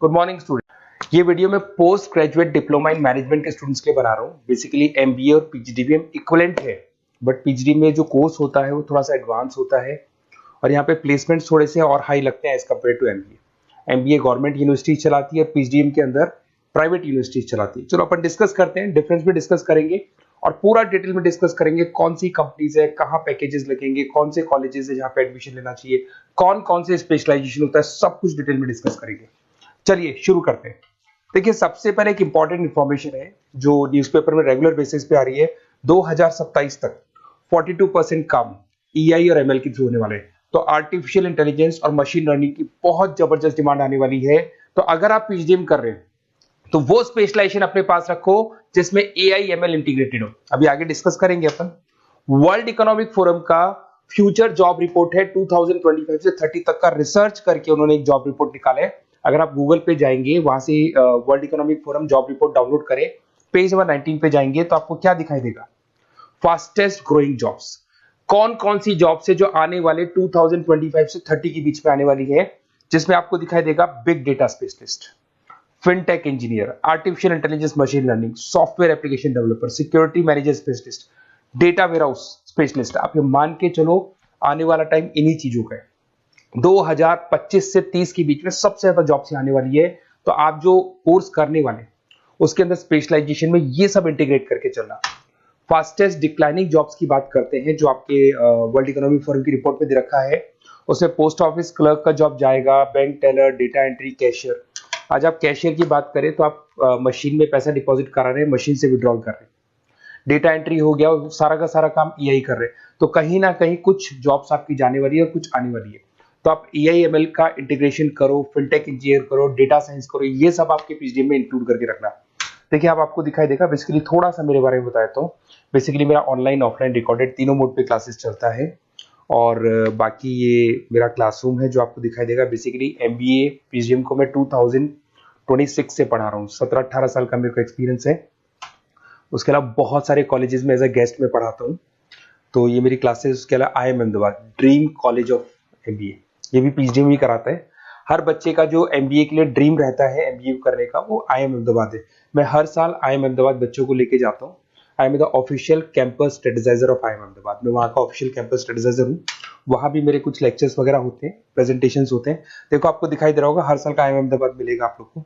Good morning student. ये video मैं post graduate diploma in management के स्टूडेंट्स के लिए बना रहा हूँ। बेसिकली एमबीए और पीजीडीबीएम इक्विवेलेंट है, बट पीजीडी में जो कोर्स होता है वो थोड़ा सा एडवांस होता है और यहाँ पे प्लेसमेंट्स थोड़े से और हाई लगते हैं as compare to MBA. MBA government university चलाती है, पीजीडीएम के अंदर प्राइवेट यूनिवर्सिटी चलाती है। चलो अपन डिस्कस करते हैं, डिफरेंस भी डिस्कस करेंगे और पूरा डिटेल में डिस्कस करेंगे कौन सी कंपनीज है, कहाँ पैकेजेस लगेंगे, कौन से कॉलेजेस है जहाँ पे एडमिशन लेना चाहिए, कौन कौन से स्पेशलाइजेशन होता है, सब कुछ डिटेल में डिस्कस करेंगे। चलिए शुरू करते हैं। देखिए, सबसे पहले एक इंपॉर्टेंट इंफॉर्मेशन है जो न्यूज़पेपर में रेगुलर बेसिस पे आ रही है। 2027 तक 42% काम ईआई और एमएल के थ्रू होने वाले हैं। तो आर्टिफिशियल इंटेलिजेंस और मशीन लर्निंग की बहुत जबरदस्त डिमांड आने वाली है। तो अगर आप पीजीडीएम कर रहे हैं तो वो स्पेशलाइजेशन अपने पास रखो जिसमें एआई एमएल इंटीग्रेटेड हो। अभी आगे डिस्कस करेंगे अपन। वर्ल्ड इकोनॉमिक फोरम का फ्यूचर जॉब रिपोर्ट है 2025 से 30 तक का रिसर्च करके उन्होंने एक जॉब रिपोर्ट निकाला है। अगर आप गूगल पे जाएंगे, वहां से world economic forum job report download करें, पेज नंबर 19 पे जाएंगे तो आपको क्या दिखाई देगा? फास्टेस्ट ग्रोइंग जॉब्स, कौन कौन सी जॉब्स है जो आने वाले 2025 से 30 के बीच में आने वाली है, जिसमें आपको दिखाई देगा big data specialist, fintech engineer, artificial intelligence machine learning, software application developer, security manager specialist, data warehouse specialist. आप ये मान के चलो आने वाला टाइम इन्हीं चीजों का है। 2025 से 30 के बीच में सबसे ज्यादा जॉब्स आने वाली है। तो आप जो कोर्स करने वाले उसके अंदर स्पेशलाइजेशन में ये सब इंटीग्रेट करके चलना। फास्टेस्ट डिक्लाइनिंग जॉब्स की बात करते हैं जो आपके वर्ल्ड इकोनॉमिक फोरम की रिपोर्ट में दे रखा है। उसमें पोस्ट ऑफिस क्लर्क का जॉब जाएगा, bank teller, data entry, cashier. आज आप कैशियर की बात करें तो आप मशीन में पैसा डिपॉजिट करा रहे हैं, मशीन से विड्रॉल कर रहे हैं। डेटा एंट्री हो गया, सारा का सारा काम ईआई कर रहे हैं। तो कहीं ना कहीं कुछ जॉब्स आपकी जाने वाली है और कुछ आने वाली है। तो आप एआई एमएल का इंटीग्रेशन करो, फिनटेक इंजीनियर करो, डेटा साइंस करो, ये सब आपके पीजीडीएम में इंक्लूड करके रखना। देखिए, अब आपको दिखाई देगा। बेसिकली थोड़ा सा मेरे बारे में बताता हूँ। बेसिकली मेरा ऑनलाइन ऑफलाइन रिकॉर्डेड तीनों मोड पे क्लासेस चलता है और बाकी ये मेरा क्लासरूम है जो आपको दिखाई देगा। बेसिकली एमबीए पीजीडीएम को मैं 2026 से पढ़ा रहा हूँ। 17-18 साल का मेरे को एक्सपीरियंस है। उसके अलावा बहुत सारे कॉलेजेस में एज अ गेस्ट में पढ़ाता हूँ। तो ये मेरी क्लासेस, उसके अलावा IIM Ahmedabad dream college of MBA, ये भी पीजीडीएम ही कराता है। हर बच्चे का जो एमबीए के लिए ड्रीम रहता है एमबीए करने का, वो आईएम अहमदाबाद है। मैं हर साल आईएम अहमदाबाद बच्चों को लेके जाता हूँ। I am the official campus strategizer of IIM Ahmedabad. मैं वहाँ का ऑफिशियल कैंपस स्ट्रेटेजाइजर हूँ। वहाँ भी मेरे कुछ लेक्चर्स वगैरह होते हैं, प्रेजेंटेशंस होते हैं। देखो, आपको दिखाई दे रहा होगा, हर साल का आईएम अहमदाबाद मिलेगा आप लोग को।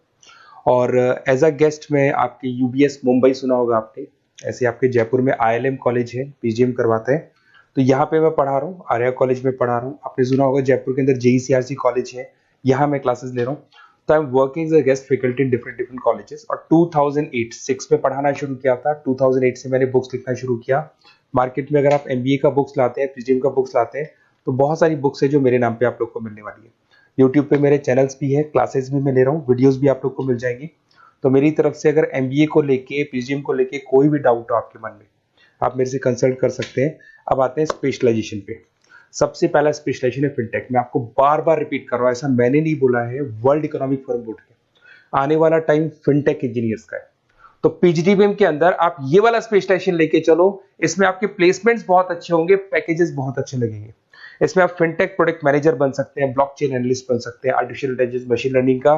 और एज अ गेस्ट में आपके यूबीएस मुंबई सुना होगा आपने, ऐसे आपके जयपुर में आईएलएम कॉलेज है, पीजीडीएम करवाता है। तो यहाँ पे मैं पढ़ा रहा हूँ, आर्या कॉलेज में पढ़ा रहा हूँ। आपने सुना होगा जयपुर के अंदर जेईसीआरसी कॉलेज है, यहाँ मैं क्लासेस ले रहा हूँ। तो I am working as a guest faculty in different different colleges. और 2008-6 में पढ़ाना शुरू किया था। 2008 से मैंने बुक्स लिखना शुरू किया। मार्केट में अगर आप एमबीए का बुक्स लाते हैं, पीजीडीएम का बुक्स लाते हैं, तो बहुत सारी बुक्स है जो मेरे नाम पे आप लोग को मिलने वाली है। यूट्यूब पे मेरे चैनल्स भी है, क्लासेस भी मैं ले रहा हूँ, वीडियोज भी आप लोग को मिल जाएंगी। तो मेरी तरफ से अगर एमबीए को लेके, पीजीडीएम को लेके कोई भी डाउट हो आपके मन में, आप मेरे से कंसल्ट कर सकते हैं। अब आते हैं स्पेशलाइजेशन पे। सबसे पहला स्पेशलाइजेशन है फिनटेक। मैं आपको बार बार रिपीट कर रहा हूं, ऐसा मैंने नहीं बोला है, वर्ल्ड इकोनॉमिक फोरम बोर्ड के। आने वाला टाइम फिनटेक इंजीनियर्स का है। तो पीजीडीबीएम के अंदर आप ये वाला स्पेशलाइजेशन लेके चलो। इसमें आपके प्लेसमेंट्स बहुत अच्छे होंगे, पैकेजेस बहुत अच्छे लगेंगे। इसमें आप फिनटेक प्रोडक्ट मैनेजर बन सकते हैं, ब्लॉकचेन एनालिस्ट बन सकते हैं, आर्टिफिशियल इंटेलिजेंस मशीन लर्निंग का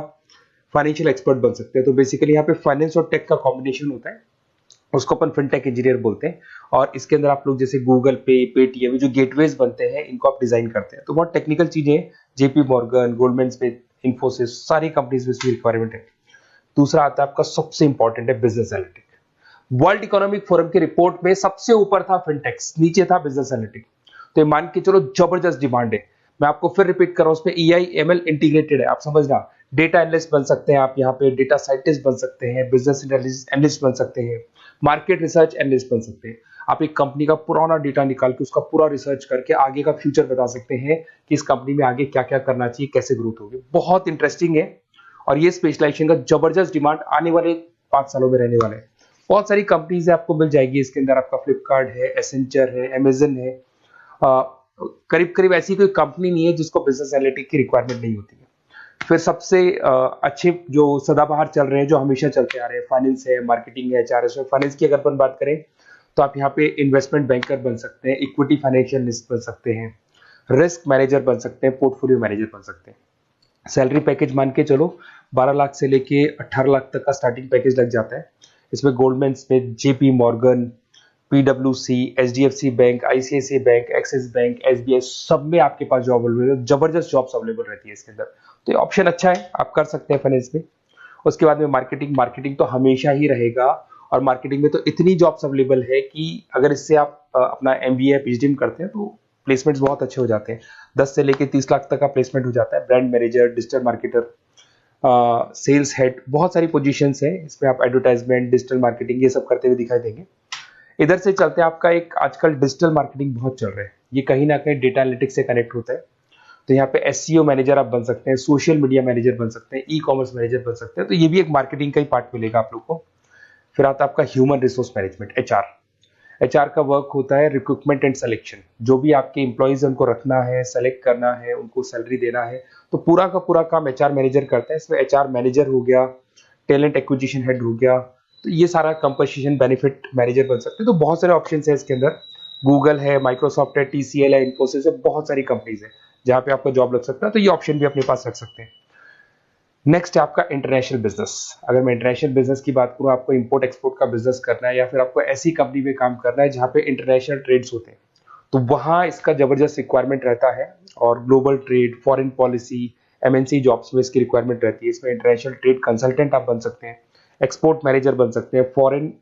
फाइनेंशियल एक्सपर्ट बन सकते हैं। तो बेसिकली यहाँ पे फाइनेंस और टेक का कॉम्बिनेशन होता है, उसको अपन फिनटेक इंजीनियर बोलते हैं। और इसके अंदर आप लोग जैसे गूगल पे, पेटीएम, जो गेटवेज बनते हैं, इनको आप डिजाइन करते हैं। तो बहुत टेक्निकल चीजें हैं। JP Morgan, Goldman Smith, Infosys, सारी कंपनीज में इसकी रिक्वायरमेंट है। दूसरा आता है आपका सबसे इंपॉर्टेंट है business analytic. World economic forum की रिपोर्ट में सबसे ऊपर था फिनटेक्स, नीचे था बिजनेस एनालिटिक। तो ये मान के चलो जबरदस्त डिमांड है। मैं आपको फिर रिपीट कर रहा हूं, उसमें ईआई एमएल इंटीग्रेटेड है। आप समझना, डेटा एनालिस्ट बन सकते हैं आप, यहाँ पे डेटा साइंटिस्ट बन सकते हैं, बिजनेस एनालिस्ट बन सकते हैं, मार्केट रिसर्च एनालिस्ट बन सकते हैं। आप एक कंपनी का पुराना डेटा निकाल के उसका पूरा रिसर्च करके आगे का फ्यूचर बता सकते हैं कि इस कंपनी में आगे क्या क्या करना चाहिए, कैसे ग्रोथ होगी। बहुत इंटरेस्टिंग है और ये स्पेशलाइजेशन का जबरदस्त डिमांड आने वाले 5 सालों में रहने वाले हैं। बहुत सारी कंपनीज आपको मिल जाएगी इसके अंदर। आपका फ्लिपकार्ट है, एसेंचर है, अमेजन है। करीब करीब ऐसी कोई कंपनी नहीं है जिसको बिजनेस एनालिटिक की रिक्वायरमेंट नहीं होती है। फिर सबसे अच्छे जो सदाबहार चल रहे हैं, जो हमेशा चलते आ रहे हैं, फाइनेंस है, मार्केटिंग है, एचआर है। फाइनेंस की अगर अपन बात करें तो आप यहाँ पे इन्वेस्टमेंट बैंकर बन सकते हैं, इक्विटी फाइनेंशियल बन सकते हैं, रिस्क मैनेजर बन सकते हैं, पोर्टफोलियो मैनेजर बन सकते हैं। सैलरी पैकेज मान के चलो 12 लाख से लेके 18 लाख तक का स्टार्टिंग पैकेज लग जाता है। इसमें गोल्डमैन स्मिथ, जेपी मॉर्गन, पीडब्ल्यूसी, HDFC bank, ICICI bank, Axis bank, SBI, सब में आपके पास जॉब अवेलेबल है। जबरदस्त जॉब्स अवेलेबल रहती है इसके अंदर, तो ये ऑप्शन अच्छा है, आप कर सकते हैं फाइनेंस में। उसके बाद में मार्केटिंग, मार्केटिंग तो हमेशा ही रहेगा, और मार्केटिंग में तो इतनी जॉब्स अवेलेबल है कि अगर इससे आप अपना एमबीए पीएचडी करते हैं तो प्लेसमेंट्स बहुत अच्छे हो जाते हैं। 10 से लेके 30 लाख तक का प्लेसमेंट हो जाता है। Brand manager, digital marketer, sales head, बहुत सारी पोजीशंस है इसमें। आप एडवर्टाइजमेंट, डिजिटल मार्केटिंग ये सब करते हुए दिखाई देंगे। इधर से चलते हैं, आपका एक आजकल डिजिटल मार्केटिंग बहुत चल रहा है, ये कहीं ना कहीं डेटा एनालिटिक्स से कनेक्ट होता है। तो यहाँ पे एसईओ मैनेजर आप बन सकते हैं, सोशल मीडिया मैनेजर बन सकते हैं, ई कॉमर्स मैनेजर बन सकते हैं, तो ये भी एक मार्केटिंग का ही पार्ट मिलेगा आप लोग को। फिर आता है आपका human resource management, HR. HR का वर्क होता है रिक्रूटमेंट एंड सिलेक्शन। जो भी आपके एम्प्लॉयज उनको रखना है, सेलेक्ट करना है, उनको सैलरी देना है, तो पूरा का पूरा काम एचआर मैनेजर करता है। इसमें एचआर मैनेजर हो गया, टैलेंट एक्विजिशन हेड हो गया, तो ये सारा कंपनसेशन बेनिफिट मैनेजर बन सकते हैं। तो बहुत सारे ऑप्शंस है इसके अंदर। गूगल है, माइक्रोसॉफ्ट है, टीसीएल है, इन्फोसिस है, बहुत सारी कंपनीज है जहां पे आपका जॉब लग सकता है, तो ये ऑप्शन भी अपने पास रख सकते हैं। नेक्स्ट है आपका इंटरनेशनल बिजनेस। अगर मैं इंटरनेशनल बिजनेस की बात करूं, आपको इंपोर्ट एक्सपोर्ट का बिजनेस करना है, या फिर आपको ऐसी कंपनी में काम करना है जहां पे इंटरनेशनल ट्रेड्स होते हैं, तो वहां इसका जबरदस्त रिक्वायरमेंट रहता है। और global trade, foreign policy, MNC jobs में इसकी रिक्वायरमेंट रहती है। इसमें इंटरनेशनल ट्रेड कंसल्टेंट आप बन सकते हैं, एक्सपोर्ट मैनेजर बन सकते हैं, फॉरेन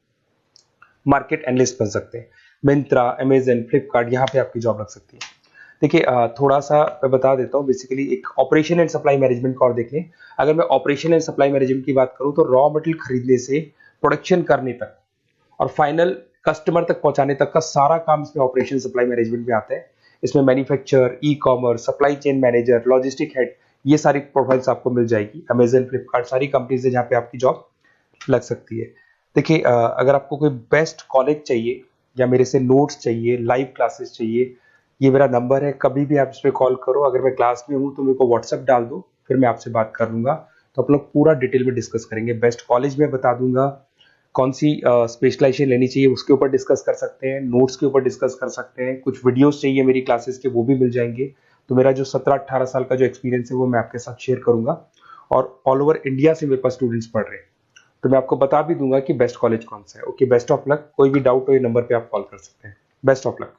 मार्केट एनालिस्ट बन सकते हैं। मिंत्रा, अमेजन, फ्लिपकार्ट, यहाँ पे आपकी जॉब लग सकती है। देखिए थोड़ा सा मैं बता देता हूँ। बेसिकली एक ऑपरेशन एंड सप्लाई मैनेजमेंट का और देख लें। अगर मैं ऑपरेशन एंड सप्लाई मैनेजमेंट की बात करूँ, तो रॉ मटेरियल खरीदने से प्रोडक्शन करने तक और फाइनल कस्टमर तक पहुंचाने तक का सारा काम इसमें ऑपरेशन सप्लाई मैनेजमेंट में आता है। इसमें manufacture, e commerce, supply chain manager, logistic head, ये सारी प्रोफाइल्स आपको मिल जाएगी। अमेजन, फ्लिपकार्ट, सारी कंपनीज है जहाँ पे आपकी जॉब लग सकती है। देखिए अगर आपको कोई बेस्ट कॉलेज चाहिए, या मेरे से नोट्स चाहिए, लाइव क्लासेस चाहिए, ये मेरा नंबर है, कभी भी आप इस पर कॉल करो। अगर मैं क्लास में हूँ तो मेरे को व्हाट्सएप डाल दो, फिर मैं आपसे बात कर लूंगा। तो आप लोग पूरा डिटेल में डिस्कस करेंगे। बेस्ट कॉलेज में बता दूंगा, कौन सी स्पेशलाइजेशन लेनी चाहिए उसके ऊपर डिस्कस कर सकते हैं, नोट्स के ऊपर डिस्कस कर सकते हैं। कुछ वीडियोस चाहिए मेरी क्लासेस के, वो भी मिल जाएंगे। तो मेरा जो 17-18 साल का जो एक्सपीरियंस है वो मैं आपके साथ शेयर करूंगा। और ऑल ओवर इंडिया से मेरे पास स्टूडेंट्स पढ़ रहे हैं, तो मैं आपको बता भी दूंगा कि बेस्ट कॉलेज कौन सा है। Okay, best of luck. कोई भी डाउट हो ये नंबर पे आप कॉल कर सकते हैं। Best of luck.